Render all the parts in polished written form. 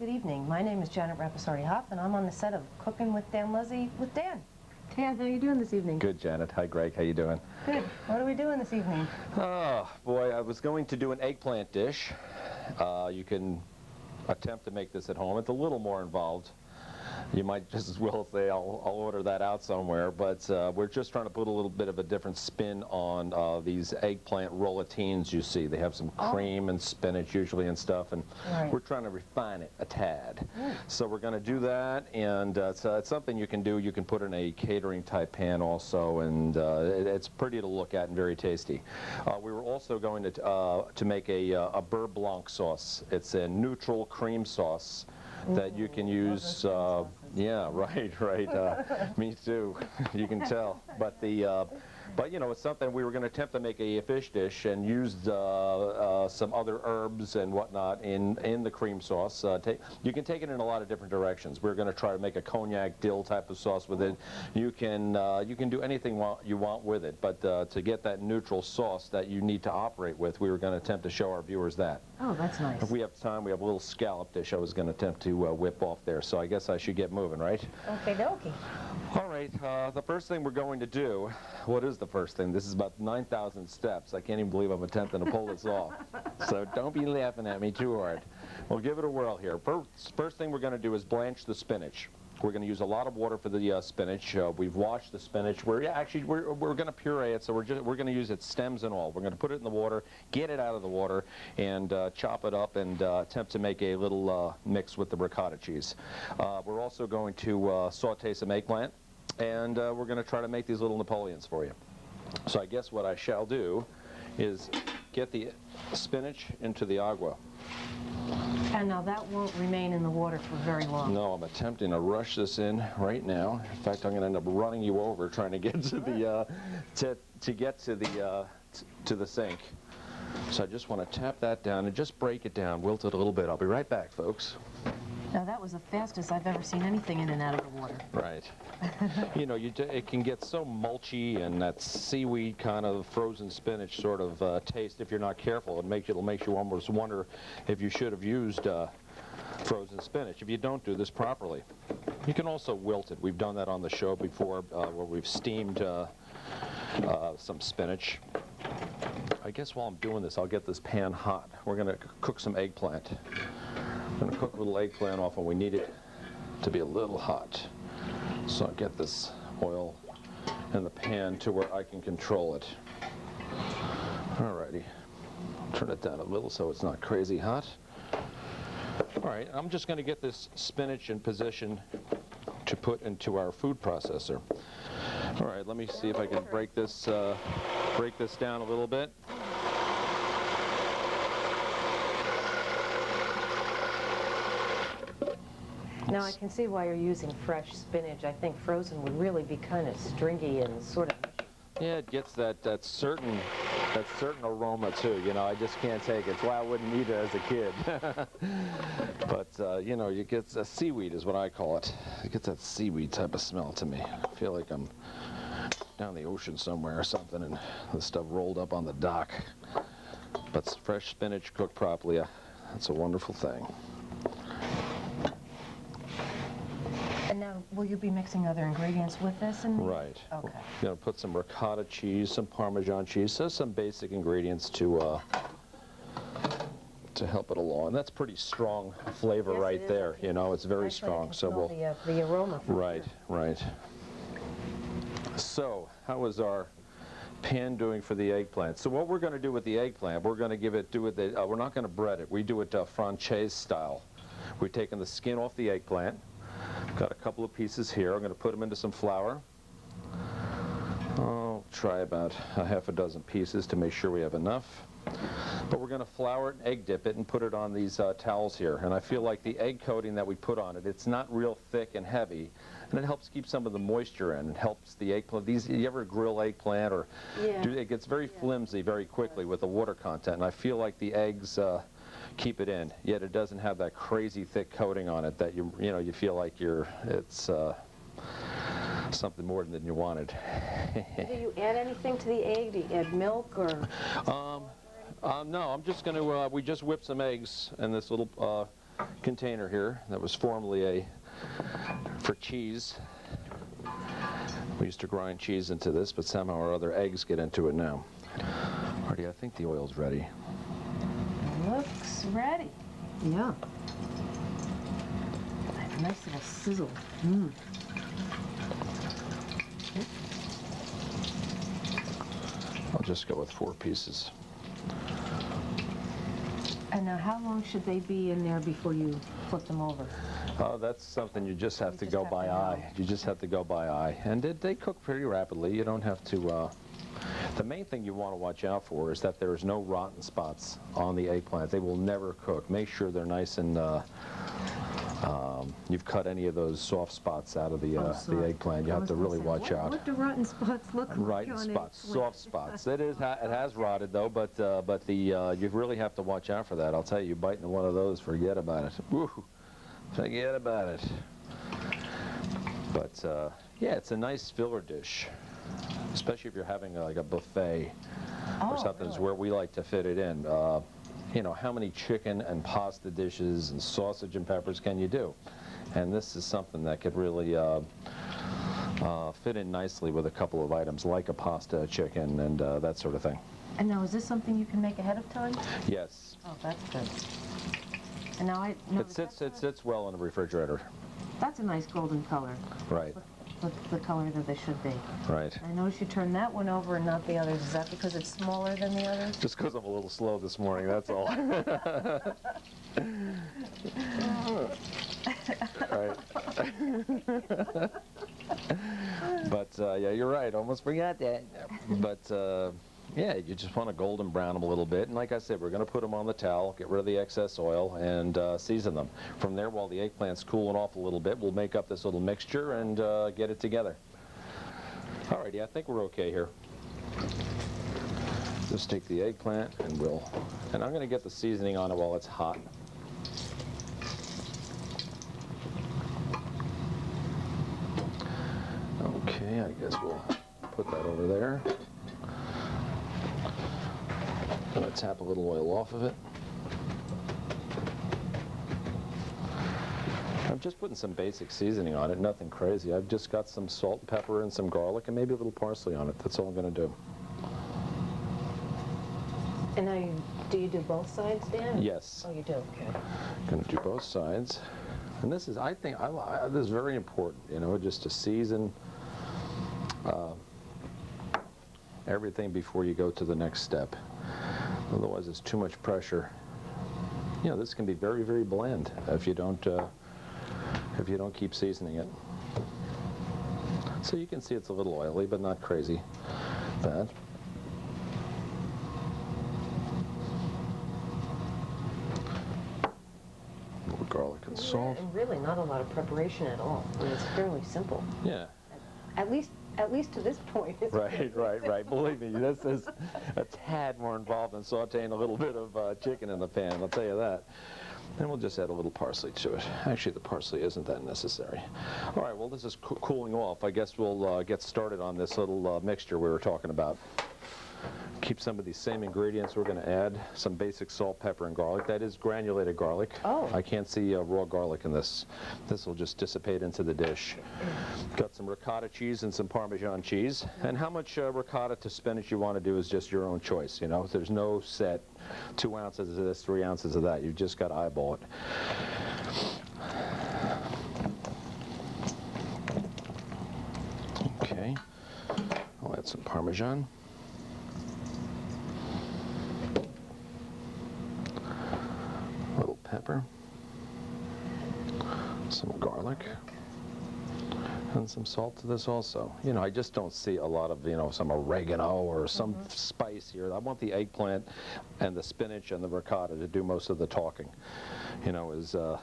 good evening. My name is Janet Rapisardi-Hoff, and I'm on the set of Cooking with Dan Leslie with Dan. Dan, how are you doing this evening? Good, Janet. Hi, Greg. How you doing? Good. What are we doing this evening? Oh, boy, I was going to do an eggplant dish. You can attempt to make this at home. It's a little more involved. You might just as well say I'll order that out somewhere, but we're just trying to put a little bit of a different spin on these eggplant rollatines you see. They have some cream and spinach usually and stuff, and we're trying to refine it a tad. So we're going to do that, and so it's something you can do. You can put in a catering type pan also, and it's pretty to look at and very tasty. We were also going to make a beurre blanc sauce. It's a neutral cream sauce that you can use. Yeah, right. Me too. You can tell. But you know, it's something we were going to attempt to make a fish dish and used some other herbs and whatnot in the cream sauce. You can take it in a lot of different directions. We're going to try to make a cognac dill type of sauce with it. You can do anything you want with it, but to get that neutral sauce that you need to operate with, we were going to attempt to show our viewers that. Oh, that's nice. If we have time, we have a little scallop dish I was going to attempt to whip off there, so I guess I should get moving, right? Okay, dokie. All right, the first thing we're going to do, what is the first thing? This is about 9,000 steps. I can't even believe I'm attempting to pull this off. So don't be laughing at me too hard. We'll give it a whirl here. First thing we're going to do is blanch the spinach. We're going to use a lot of water for the spinach. We've washed the spinach. We're going to puree it, so we're going to use its stems and all. We're going to put it in the water, get it out of the water, and chop it up and attempt to make a little mix with the ricotta cheese. We're also going to saute some eggplant, and we're going to try to make these little Napoleons for you. So I guess what I shall do is get the spinach into the agua. And now that won't remain in the water for very long. No, I'm attempting to rush this in right now. In fact, I'm going to end up running you over trying to get to the to the sink. So I just want to tap that down and just break it down, wilt it a little bit. I'll be right back, folks. Now that was the fastest I've ever seen anything in and out of the water. Right. You know, it can get so mulchy and that seaweed kind of frozen spinach sort of taste if you're not careful. It'll make you almost wonder if you should have used frozen spinach if you don't do this properly. You can also wilt it. We've done that on the show before where we've steamed some spinach. I guess while I'm doing this, I'll get this pan hot. We're going to cook some eggplant. I'm going to cook a little eggplant off, and we need it to be a little hot. So I'll get this oil in the pan to where I can control it. Alrighty. Turn it down a little so it's not crazy hot. Alright, I'm just going to get this spinach in position to put into our food processor. Alright, let me see if I can break this down a little bit. Now I can see why you're using fresh spinach. I think frozen would really be kind of stringy and sort of mushy. Yeah, it gets that certain aroma too. You know, I just can't take it. It's why I wouldn't eat it as a kid. But you know, you get a seaweed is what I call it. It gets that seaweed type of smell to me. I feel like I'm down the ocean somewhere or something, and the stuff rolled up on the dock. But fresh spinach cooked properly, that's a wonderful thing. And now, will you be mixing other ingredients with this? Right. Okay. You know, put some ricotta cheese, some Parmesan cheese, so some basic ingredients to help it along. And that's pretty strong flavor right there. You know, it's very strong. So we'll the aroma. Right, right. So, how is our pan doing for the eggplant? So what we're going to do with the eggplant, we're going to we're not going to bread it. We do it Francaise style. We're taking the skin off the eggplant. Got a couple of pieces here. I'm going to put them into some flour. I'll try about a half a dozen pieces to make sure we have enough. But we're going to flour it and egg dip it and put it on these towels here. And I feel like the egg coating that we put on it, it's not real thick and heavy, and it helps keep some of the moisture in. It helps the eggplant. You ever grill eggplant or it gets very flimsy very quickly with the water content, and I feel like the eggs keep it in, yet it doesn't have that crazy thick coating on it that you feel like it's something more than you wanted. Do you add anything to the egg? Do you add milk or? No, I'm just going to, we just whipped some eggs in this little container here that was formerly for cheese. We used to grind cheese into this, but somehow or other eggs get into it now. Marty, I think the oil's ready. Looks ready. Yeah. That nice little sizzle. I'll just go with 4 pieces. And now, how long should they be in there before you flip them over? Oh, that's something you just have to go by eye. You just have to go by eye. And they cook pretty rapidly. You don't have to... The main thing you want to watch out for is that there is no rotten spots on the eggplant. They will never cook. Make sure they're nice and you've cut any of those soft spots out of the eggplant. You have to really watch out. What do rotten spots look like? Rotten spots, soft spots. It has rotted though, but you really have to watch out for that. I'll tell you, biting one of those, forget about it. Woo, forget about it. But yeah, it's a nice filler dish, especially if you're having like a buffet or something. Is where we like to fit it in. You know, how many chicken and pasta dishes and sausage and peppers can you do? And this is something that could really fit in nicely with a couple of items like a pasta, chicken, and that sort of thing. And now, is this something you can make ahead of time? Yes. Oh, that's good. And now It sits well in the refrigerator. That's a nice golden color. Right. The color that they should be. Right. I noticed you turned that one over and not the others. Is that because it's smaller than the others? Just because I'm a little slow this morning, that's all. Right. But yeah, you're right. Almost forgot that. But yeah, you just want to golden brown them a little bit. And like I said, we're going to put them on the towel, get rid of the excess oil, and season them. From there, while the eggplant's cooling off a little bit, we'll make up this little mixture and get it together. Alrighty, I think we're okay here. Just take the eggplant and I'm going to get the seasoning on it while it's hot. Okay, I guess we'll put that over there. I'm going to tap a little oil off of it. I'm just putting some basic seasoning on it, nothing crazy. I've just got some salt and pepper and some garlic and maybe a little parsley on it. That's all I'm going to do. And now, do you do both sides, Dan? Yes. Oh, you do? Okay. Going to do both sides. And this is, I think, this is very important, you know, just to season everything before you go to the next step. Otherwise, it's too much pressure. You know, this can be very, very bland if you don't keep seasoning it. So you can see it's a little oily, but not crazy bad. A little garlic and salt. And really, not a lot of preparation at all. I mean, it's fairly simple. Yeah. At least to this point. Right. Believe me, this is a tad more involved than sauteing a little bit of chicken in the pan, I'll tell you that. And we'll just add a little parsley to it. Actually, the parsley isn't that necessary. All right, well, this is cooling off. I guess we'll get started on this little mixture we were talking about. Keep some of these same ingredients. We're going to add some basic salt, pepper, and garlic. That is granulated garlic. Oh. I can't see raw garlic in this. This will just dissipate into the dish. Got some ricotta cheese and some Parmesan cheese. And how much ricotta to spinach you want to do is just your own choice. You know, there's no set 2 ounces of this, 3 ounces of that. You've just got to eyeball it. Okay. I'll add some Parmesan. Little pepper, some garlic, and some salt to this also. You know, I just don't see a lot of, you know, some oregano or some spice here. I want the eggplant and the spinach and the ricotta to do most of the talking. You know, so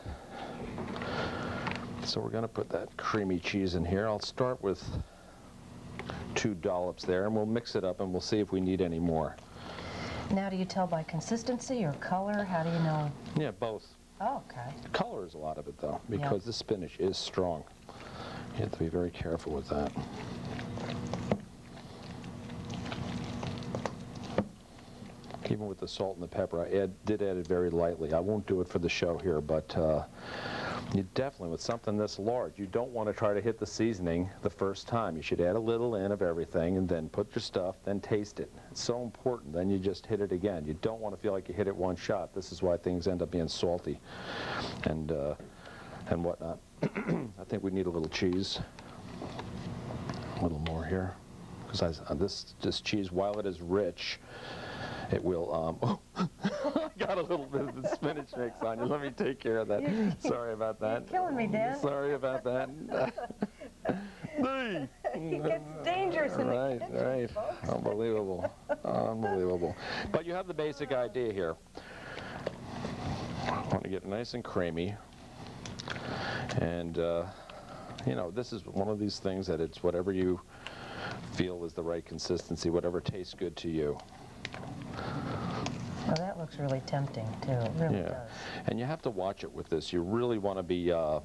we're going to put that creamy cheese in here. I'll start with 2 dollops there, and we'll mix it up, and we'll see if we need any more. Now, do you tell by consistency or color? How do you know? Yeah, both. Oh, okay. Color is a lot of it, though, because the spinach is strong. You have to be very careful with that. Even with the salt and the pepper, I did add it very lightly. I won't do it for the show here, but you definitely, with something this large, you don't want to try to hit the seasoning the first time. You should add a little in of everything and then put your stuff, then taste it. It's so important. Then you just hit it again. You don't want to feel like you hit it one shot. This is why things end up being salty and whatnot. I think we need a little cheese. A little more here. Because this cheese, while it is rich, it will, I got a little bit of the spinach mix on you. Let me take care of that. Sorry about that. You're killing me, Dan. Sorry about that. It gets dangerous in the kitchen, Right. folks. Unbelievable. Unbelievable. But you have the basic idea here. I want to get nice and creamy. And, you know, this is one of these things that it's whatever you feel is the right consistency, whatever tastes good to you. Well, that looks really tempting, too. It really does. And you have to watch it with this. You really want to be, all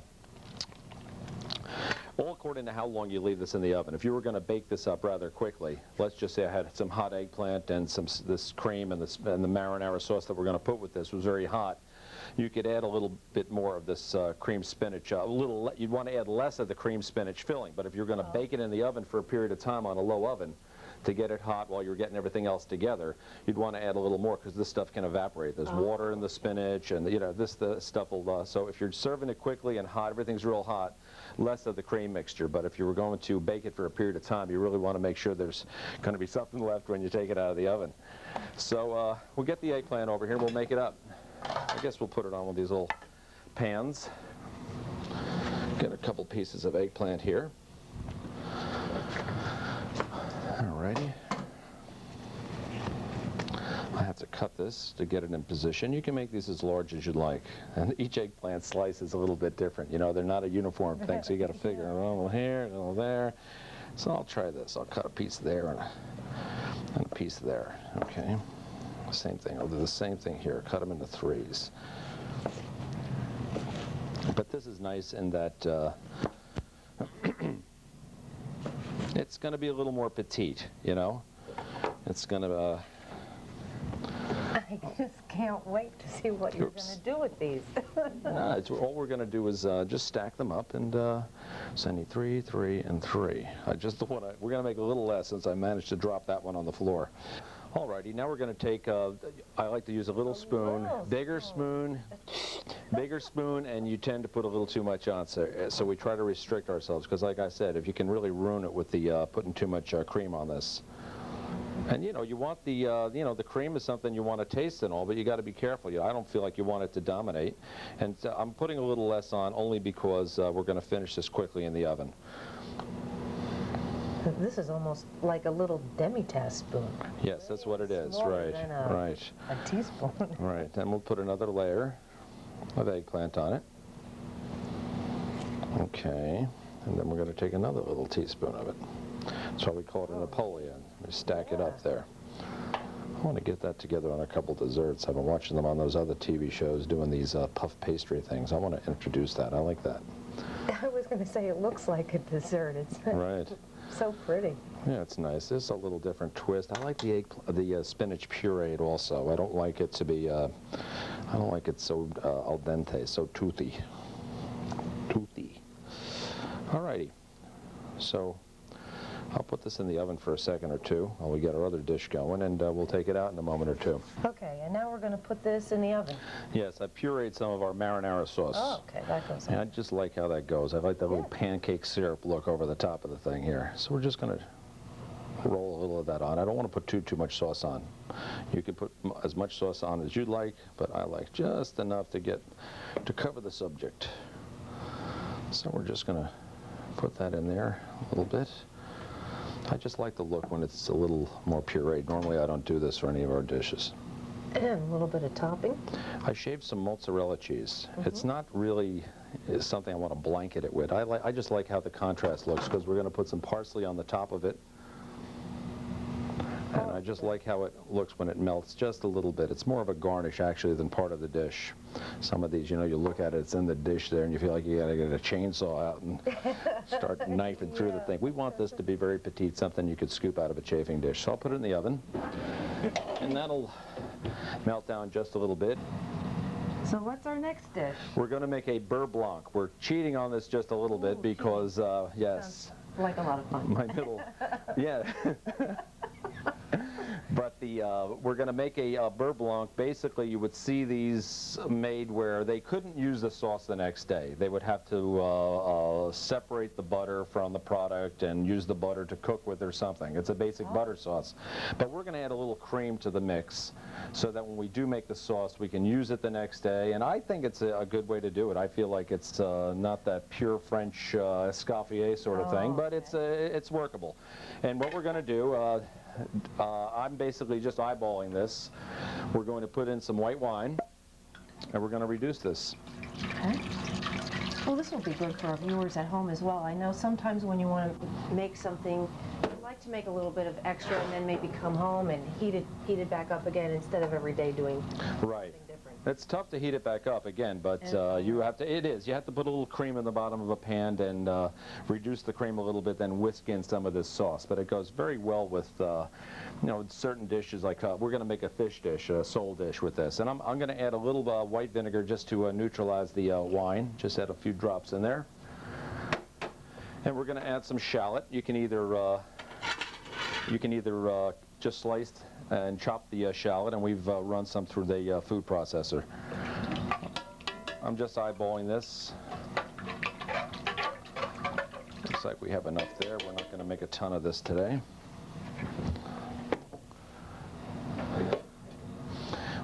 according to how long you leave this in the oven. If you were going to bake this up rather quickly, let's just say I had some hot eggplant and this cream and the marinara sauce that we're going to put with this was very hot, you could add a little bit more of this cream spinach. You'd want to add less of the cream spinach filling, but if you're going to bake it in the oven for a period of time on a low oven, to get it hot while you're getting everything else together, you'd want to add a little more because this stuff can evaporate. There's water in the spinach, and you know the stuff will. So if you're serving it quickly and hot, everything's real hot, less of the cream mixture. But if you were going to bake it for a period of time, you really want to make sure there's going to be something left when you take it out of the oven. So we'll get the eggplant over here. We'll make it up. I guess we'll put it on one of these little pans. Get a couple pieces of eggplant here. Alrighty. I have to cut this to get it in position. You can make these as large as you'd like. And each eggplant slice is a little bit different. You know, they're not a uniform thing, so you got to figure a little here, a little there. So I'll try this. I'll cut a piece there and a piece there. Okay. Same thing. I'll do the same thing here. Cut them into threes. But this is nice in that it's going to be a little more petite, you know? It's going to... I just can't wait to see what you're going to do with these. No, all we're going to do is just stack them up and send you 3, 3, and 3. We're going to make a little less since I managed to drop that one on the floor. Alrighty, now we're going to take, I like to use a little spoon, bigger spoon, and you tend to put a little too much on, so we try to restrict ourselves, because like I said, if you can really ruin it with the putting too much cream on this. And you know, you want the, you know, the cream is something you want to taste and all, but you got to be careful. I don't feel like you want it to dominate. And I'm putting a little less on only because we're going to finish this quickly in the oven. This is almost like a little demi-tasse spoon. Yes, that's what it is. Smaller Right, than right. A teaspoon. Right, then we'll put another layer of eggplant on it. Okay, and then we're going to take another little teaspoon of it. That's why we call it a Napoleon. We stack it up there. I want to get that together on a couple desserts. I've been watching them on those other TV shows doing these puff pastry things. I want to introduce that. I like that. I was going to say it looks like a dessert. It's Right. so pretty. Yeah, it's nice. It's a little different twist. I like the spinach pureed also. I don't like it to be, I don't like it so al dente, so toothy. Toothy. Alrighty. So I'll put this in the oven for a second or two while we get our other dish going, and we'll take it out in a moment or two. Okay, and now we're going to put this in the oven. Yes, I pureed some of our marinara sauce. Oh, okay, that goes And I on. just like how that goes. I like that little pancake syrup look over the top of the thing here. So we're just going to roll a little of that on. I don't want to put too much sauce on. You can put as much sauce on as you'd like, but I like just enough to cover the subject. So we're just going to put that in there a little bit. I just like the look when it's a little more pureed. Normally I don't do this for any of our dishes. And a little bit of topping. I shaved some mozzarella cheese. It's not really something I want to blanket it with. I just like how the contrast looks, because we're going to put some parsley on the top of it. And I just like how it looks when it melts just a little bit. It's more of a garnish, actually, than part of the dish. Some of these, you know, you look at it, it's in the dish there, and you feel like you got to get a chainsaw out and start knifing through the thing. We want this to be very petite, something you could scoop out of a chafing dish. So I'll put it in the oven, and that'll melt down just a little bit. So what's our next dish? We're going to make a beurre blanc. We're cheating on this just a little bit because, yes, Like a lot of fun. my middle, yeah. But we're going to make a beurre blanc. Basically, you would see these made where they couldn't use the sauce the next day. They would have to separate the butter from the product and use the butter to cook with or something. It's a basic butter sauce. But we're going to add a little cream to the mix so that when we do make the sauce, we can use it the next day. And I think it's a good way to do it. I feel like it's not that pure French escoffier sort of thing, but it's workable. And what we're going to do, I'm basically just eyeballing this. We're going to put in some white wine, and we're going to reduce this. Okay. Well, this will be good for our viewers at home as well. I know sometimes when you want to make something, you like to make a little bit of extra and then maybe come home and heat it back up again instead of every day doing Right. something different. It's tough to heat it back up again, but you have to. You have to put a little cream in the bottom of a pan and reduce the cream a little bit, then whisk in some of this sauce. But it goes very well with, you know, certain dishes. Like we're going to make a fish dish, a sole dish with this, and I'm going to add a little white vinegar just to neutralize the wine. Just add a few drops in there, and we're going to add some shallot. You can either just slice and chop the shallot, and we've run some through the food processor. I'm just eyeballing this. Looks like we have enough there. We're not going to make a ton of this today.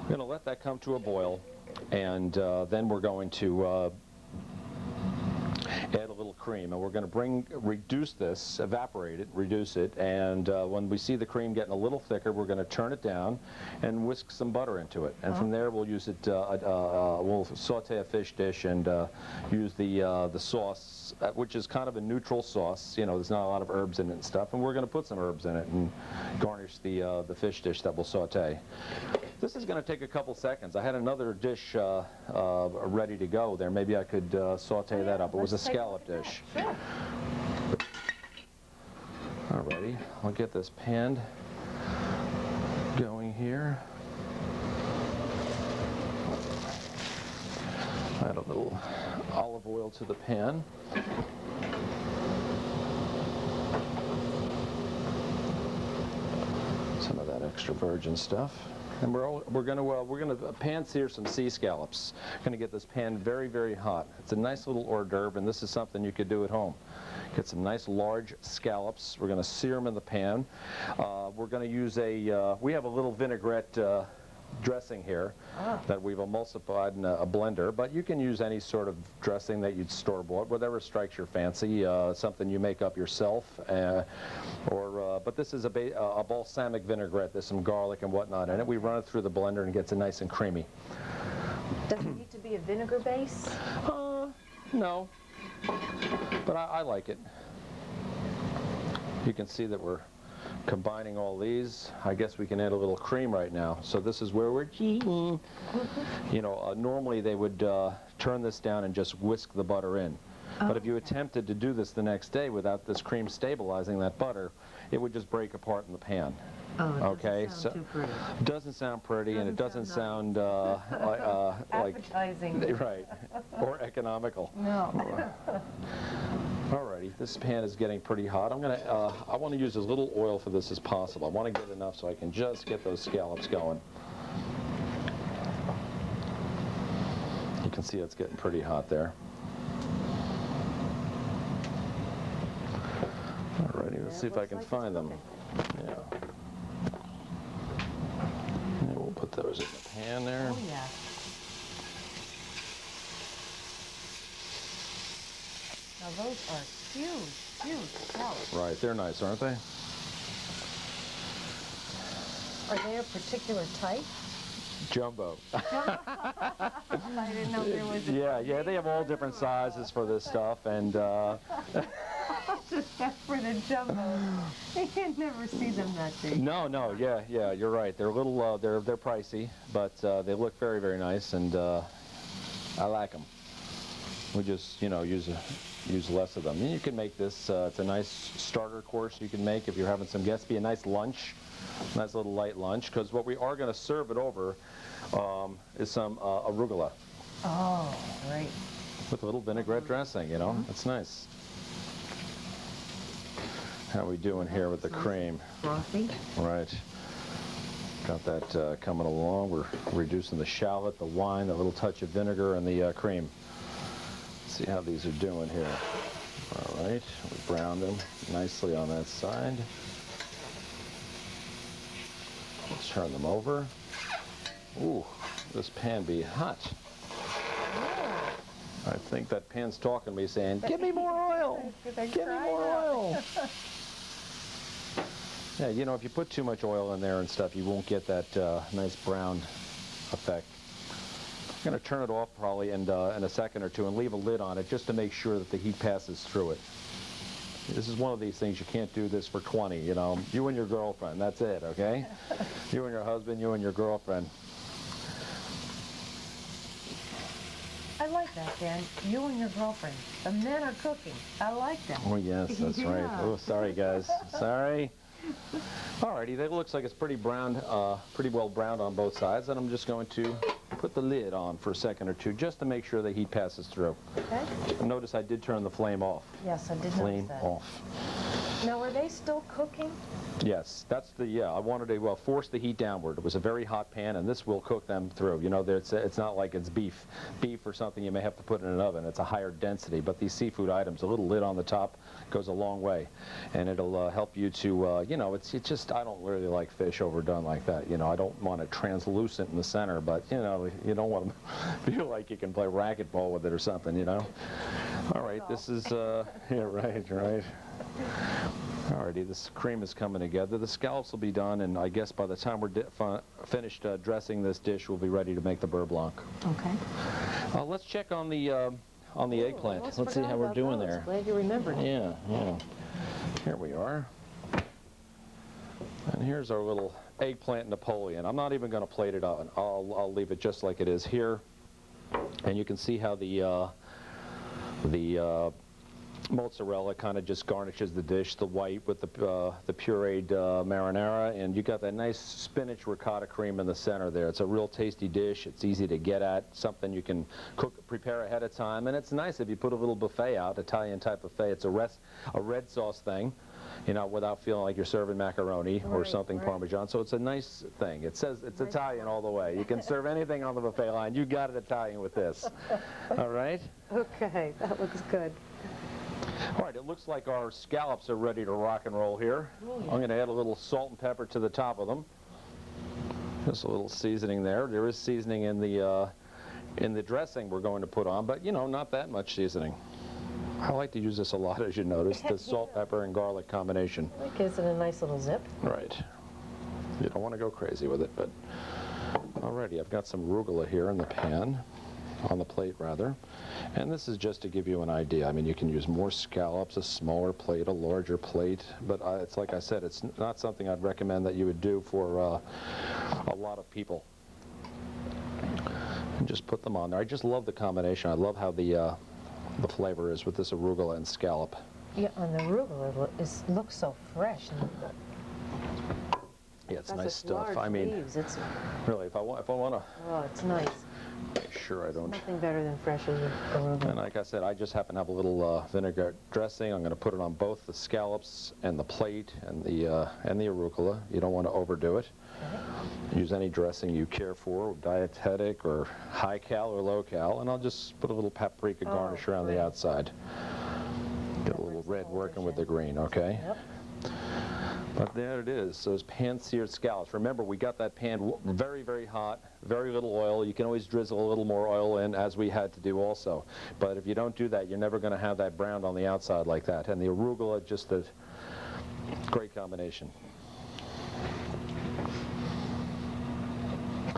We're going to let that come to a boil, and then we're going to add a little cream, and we're going to reduce this, evaporate it, reduce it, and when we see the cream getting a little thicker, we're going to turn it down and whisk some butter into it. And from there, we'll use it. We'll saute a fish dish and use the sauce, which is kind of a neutral sauce. You know, there's not a lot of herbs in it and stuff, and we're going to put some herbs in it and garnish the fish dish that we'll saute. This is going to take a couple seconds. I had another dish ready to go there. Maybe I could saute that up. It was a scallop dish. Sure. Alrighty, I'll get this pan going here. Add a little olive oil to the pan. Some of that extra virgin stuff. And we're going to pan sear some sea scallops. Going to get this pan very, very hot. It's a nice little hors d'oeuvre, and this is something you could do at home. Get some nice large scallops. We're going to sear them in the pan. We're going to use we have a little vinaigrette dressing here that we've emulsified in a blender, but you can use any sort of dressing that you'd store-bought, whatever strikes your fancy, something you make up yourself, but this is a balsamic vinaigrette. There's some garlic and whatnot in it. We run it through the blender and it gets it nice and creamy. Does it need to be a vinegar base? No, but I like it. You can see that we're combining all these. I guess we can add a little cream right now. So this is where we're cheating. You know, normally they would turn this down and just whisk the butter in. But if you attempted to do this the next day without this cream stabilizing that butter, it would just break apart in the pan. Okay, so too pretty. It doesn't sound pretty, and it doesn't sound like appetizing. right, or economical. No. Alrighty, this pan is getting pretty hot. I want to use as little oil for this as possible. I want to get enough so I can just get those scallops going. You can see it's getting pretty hot there. Alrighty, let's see if I can find them. Yeah. And we'll put those in the pan there. Oh, yeah. Now those are huge, huge scallops. Right, they're nice, aren't they? Are they a particular type? Jumbo. I didn't know there was a Yeah, they have all different sizes for this stuff, and For the jumbo. You can never see them that big. No, no, yeah, you're right. They're a little, they're pricey, but they look very, very nice, and I like them. We just, use less of them. And you can make this, it's a nice starter course you can make if you're having some guests. Be a nice lunch, nice little light lunch, because what we are going to serve it over is some arugula Oh, great. with a little vinaigrette dressing, That's nice. How we doing here with the cream? Frothy. Right. Got that coming along. We're reducing the shallot, the wine, a little touch of vinegar, and the cream. See how these are doing here. All right, we browned them nicely on that side. Let's turn them over. Ooh, this pan be hot. I think that pan's talking to me saying, give me more oil, give me more oil. Yeah, if you put too much oil in there and stuff, you won't get that nice brown effect. I'm going to turn it off probably in a second or two and leave a lid on it just to make sure that the heat passes through it. This is one of these things, you can't do this for 20, You and your girlfriend, that's it, okay? You and your husband, you and your girlfriend. I like that, Dan. You and your girlfriend. The men are cooking. I like that. Oh, yes, that's right. Yeah. Oh, sorry, guys. Sorry. Alrighty, that looks like it's pretty browned, pretty well browned on both sides, and I'm just going to put the lid on for a second or two just to make sure the heat passes through. Okay. Notice I did turn the flame off. Yes, I did notice Flame that. off. Now, are they still cooking? Yes, I wanted to force the heat downward. It was a very hot pan, and this will cook them through. It's not like it's beef. Beef or something you may have to put in an oven. It's a higher density, but these seafood items, a little lid on the top goes a long way, and it'll help you to, it's just, I don't really like fish overdone like that. I don't want it translucent in the center, but, you don't want to feel like you can play racquetball with it or something, All right, this is, yeah, right. Alrighty, this cream is coming together. The scallops will be done, and I guess by the time we're finished dressing this dish, we'll be ready to make the beurre blanc. Okay. Let's check on the eggplant. Let's see how we're doing there. Glad you remembered. Yeah. Here we are. And here's our little eggplant Napoleon. I'm not even going to plate it on. I'll leave it just like it is here. And you can see how the mozzarella kind of just garnishes the dish, the white with the pureed marinara, and you got that nice spinach ricotta cream in the center there. It's a real tasty dish. It's easy to get at, something you can prepare ahead of time, and it's nice if you put a little buffet out, Italian type buffet. It's a red sauce thing, without feeling like you're serving macaroni or something Parmesan. So it's a nice thing. It says it's Italian all the way. You can serve anything on the buffet line. You got it Italian with this. All right? Okay, that looks good. All right, it looks like our scallops are ready to rock and roll here. I'm going to add a little salt and pepper to the top of them. Just a little seasoning there. There is seasoning in the dressing we're going to put on, but not that much seasoning. I like to use this a lot, as you noticed, the salt, pepper, and garlic combination. It gives it a nice little zip. Right. You don't want to go crazy with it, but alrighty, I've got some arugula here in the pan, on the plate rather, and this is just to give you an idea. I mean, you can use more scallops, a smaller plate, a larger plate, but it's like I said, it's not something I'd recommend that you would do for a lot of people. And just put them on there. I just love the combination. I love how the flavor is with this arugula and scallop. Yeah, and the arugula looks so fresh. Yeah, it's That's nice its stuff. large I mean, leaves. It's, really, if I want to oh, it's nice. make sure I don't. Nothing better than fresh arugula. And like I said, I just happen to have a little vinegar dressing. I'm going to put it on both the scallops and the plate and the arugula. You don't want to overdo it. Okay. Use any dressing you care for, dietetic or high cal or low cal, and I'll just put a little paprika garnish around the outside. Get a little red working with the green, okay? Yep. But there it is, those pan-seared scallops. Remember, we got that pan very, very hot, very little oil. You can always drizzle a little more oil in, as we had to do also. But if you don't do that, you're never going to have that browned on the outside like that. And the arugula, just a great combination.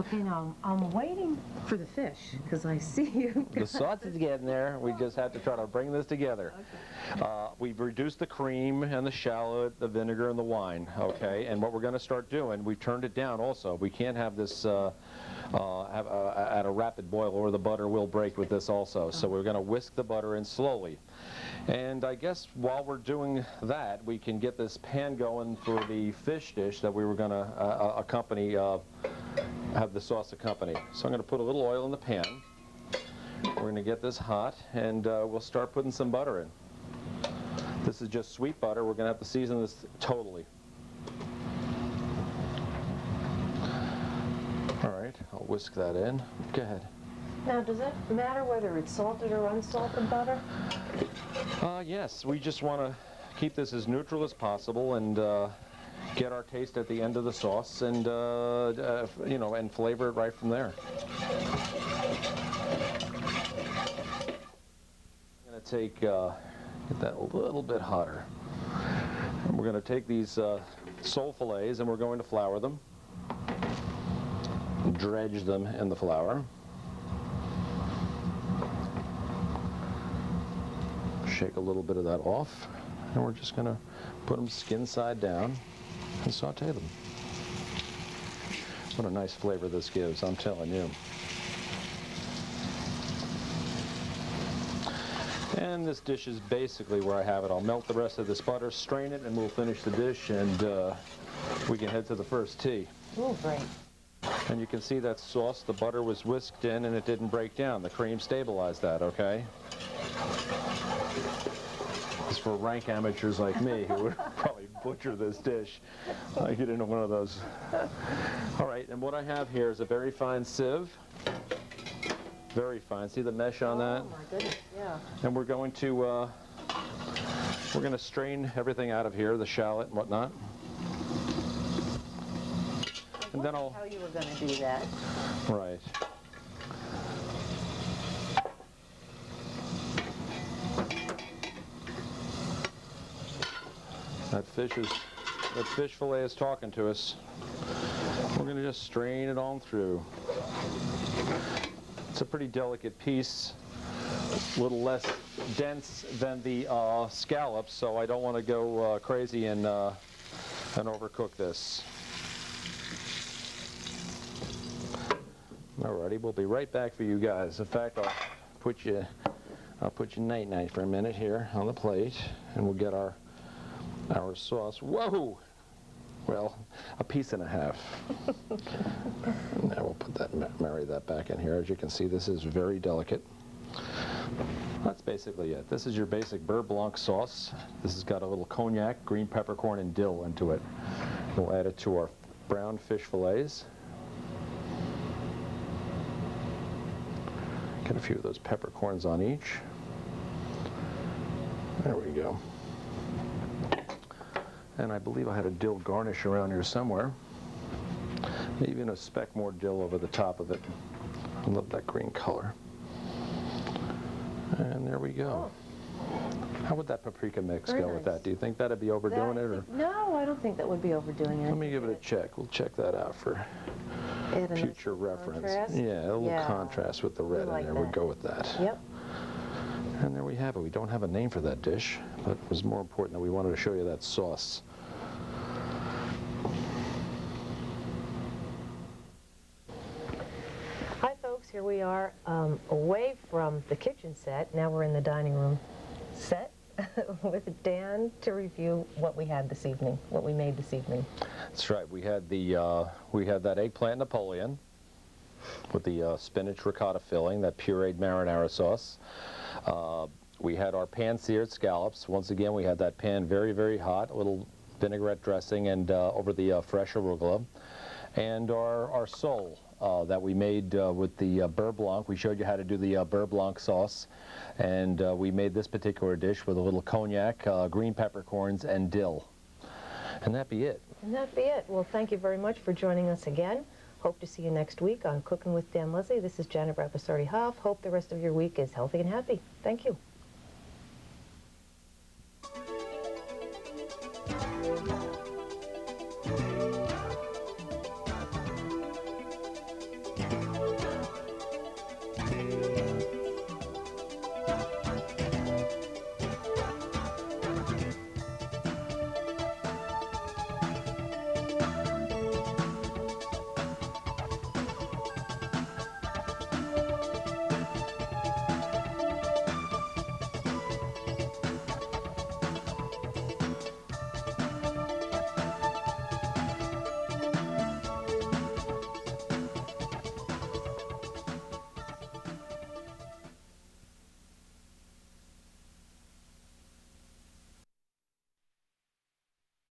Okay, now, I'm waiting for the fish, because I see you. The sauce is getting there. We just have to try to bring this together. We've reduced the cream and the shallot, the vinegar and the wine, okay? And what we're going to start doing, we've turned it down also. We can't have this at a rapid boil or the butter will break with this also. So we're going to whisk the butter in slowly. And I guess while we're doing that, we can get this pan going for the fish dish that we were going to accompany, have the sauce accompany. So I'm going to put a little oil in the pan. We're going to get this hot, and we'll start putting some butter in. This is just sweet butter. We're going to have to season this totally. All right, I'll whisk that in. Go ahead. Now, does it matter whether it's salted or unsalted butter? Yes, we just want to keep this as neutral as possible and get our taste at the end of the sauce and, you know, and flavor it right from there. I'm going to take, get that a little bit hotter. And we're going to take these sole fillets and we're going to flour them. Dredge them in the flour. Shake a little bit of that off, and we're just going to put them skin side down and saute them. What a nice flavor this gives, I'm telling you. And this dish is basically where I have it. I'll melt the rest of this butter, strain it, and we'll finish the dish, and we can head to the first tea. Oh, great. And you can see that sauce, the butter was whisked in and it didn't break down. The cream stabilized that, okay? It's for rank amateurs like me who would probably butcher this dish. I get into one of those. All right, and what I have here is a very fine sieve. Very fine. See the mesh on that? Oh, my goodness, yeah. And we're going to strain everything out of here, the shallot and whatnot. And then I'll... How you were going to do that. Right. That fish fillet is talking to us. We're going to just strain it on through. It's a pretty delicate piece, a little less dense than the scallops, so I don't want to go crazy and overcook this. Alrighty, we'll be right back for you guys. In fact, I'll put you night-night for a minute here on the plate, and we'll get our sauce. Whoa! Well, a piece and a half. Now we'll put that, marry that back in here. As you can see, this is very delicate. That's basically it. This is your basic beurre blanc sauce. This has got a little cognac, green peppercorn, and dill into it. We'll add it to our brown fish fillets. Get a few of those peppercorns on each. There we go. And I believe I had a dill garnish around here somewhere. Even a speck more dill over the top of it. I love that green color. And there we go. How would that paprika mix Very go with nice. that? Do you think that'd be overdoing it? Or? No, I don't think that would be overdoing it. Let me give it a check. We'll check that out for Add a nice future reference. contrast. Yeah, a little Yeah. contrast with the red like in there. We'll that. go with that. Yep. And there we have it. We don't have a name for that dish, but it was more important that we wanted to show you that sauce. Hi, folks. Here we are away from the kitchen set. Now we're in the dining room set with Dan to review what we had this evening, what we made this evening. That's right. We had that eggplant Napoleon with the spinach ricotta filling, that pureed marinara sauce. We had our pan-seared scallops. Once again, we had that pan very, very hot, a little vinaigrette dressing and over the fresh arugula. And our sole that we made with the beurre blanc. We showed you how to do the beurre blanc sauce. And we made this particular dish with a little cognac, green peppercorns, and dill. And that'd be it. And that'd be it. Well, thank you very much for joining us again. Hope to see you next week on Cooking with Dan Leslie. This is Janet Rapasardi-Hoff. Hope the rest of your week is healthy and happy. Thank you.